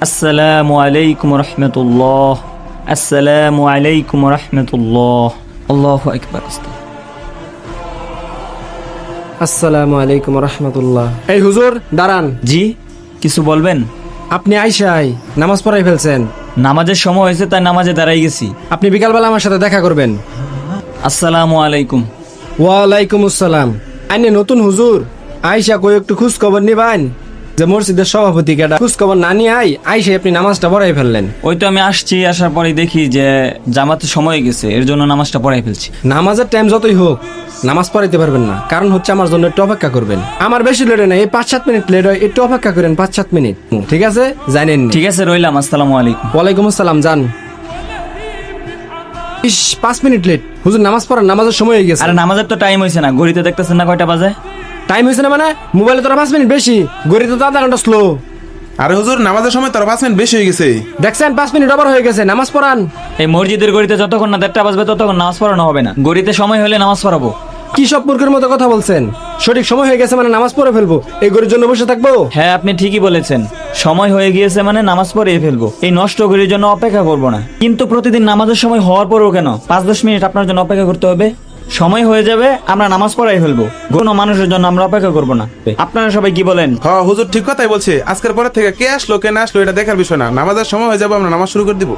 আসসালামু আলাইকুম রহমতুল্লাহ। আসসালামু আলাইকুম রহমতুল্লাহ। আল্লাহু আকবার। আসসালামু আলাইকুম রহমতুল্লাহ। এই হুজুর দাঁড়ান। জি, কিছু বলবেন? আপনি আইসাই নামাজ পড়াই ফেলছেন। নামাজের সময় হয়েছে, তাই নামাজে দাঁড়াই গেছি। আপনি বিকালবেলা আমার সাথে দেখা করবেন। আসসালামু আলাইকুম। ওয়ালাইকুম আসসালাম। আইনে নতুন হুজুর, আইসা কই একটু খোঁজ খবর নিবান যে মসজিদের সভাপতি কেডা। খোঁজ খবর না নিয়ে আইসা আপনি নামাজটা পড়াই ফেললেন। ওই তো আমি আসছি, আসার পরে দেখি যে জামাতের সময় হয়ে গেছে, এর জন্য নামাজটা পড়াই ফেলছি। নামাজের টাইম যতই হোক নামাজ পড়াইতে পারবেন না, কারণ হচ্ছে আমার জন্য একটু অপেক্ষা করবেন। আমার বেশি লেট হয় না, এই 5-7 মিনিট লেট হয়, একটু অপেক্ষা করেন 5-7 মিনিট। ঠিক আছে, জানেন? ঠিক আছে, রইলাম। আসসালামু আলাইকুম। ওয়ালাইকুম আসসালাম। যান। 5 মিনিট লেট। হুজুর নামাজ পড়ার, নামাজের সময় হয়ে গেছে। আরে নামাজের তো টাইম হয়েছে না, ঘড়িতে দেখতেছেন না কয়টা বাজে? টাইম হয়েছে না মানে? মোবাইলে তোরা 5 মিনিট বেশি, ঘড়িতে তো আধা ঘন্টা স্লো। আরে হুজুর, নামাজের সময় তোর 5 মিনিট বেশি হয়ে গেছে। দেখছেন 5 মিনিট ওভার হয়ে গেছে, নামাজ পড়ান। এই মসজিদের ঘড়িতে যতক্ষণ না 1:30 বাজবে ততক্ষণ নামাজ পড়ানো হবে না। ঘড়িতে সময় হলে নামাজ পড়াবো। কি সব মূর্খের মতো কথা বলছেন? সঠিক সময় হয়ে গেছে মানে নামাজ পড়ে ফেলবো, এই ঘড়ির জন্য বসে থাকবো? হ্যাঁ, আপনি ঠিকই বলেছেন। সময় হয়ে গিয়েছে মানে নামাজ পড়িয়ে ফেলবো, এই নষ্ট ঘড়ির জন্য অপেক্ষা করব না। কিন্তু প্রতিদিন নামাজের সময় হওয়ার পরেও কেন 5-10 মিনিট আপনার জন্য অপেক্ষা করতে হবে? সময় হয়ে যাবে, আমরা নামাজ পড়াই ফেলবো। কোনো মানুষের জন্য আমরা অপেক্ষা করব না। আপনারা সবাই কি বলেন? হ্যাঁ হুজুর, ঠিক কথাই বলছে। আজকের পরে থেকে কে আসলো কে না আসলো এটা দেখার বিষয় না, নামাজের সময় হয়ে যাবে, আমরা নামাজ শুরু করে দিব।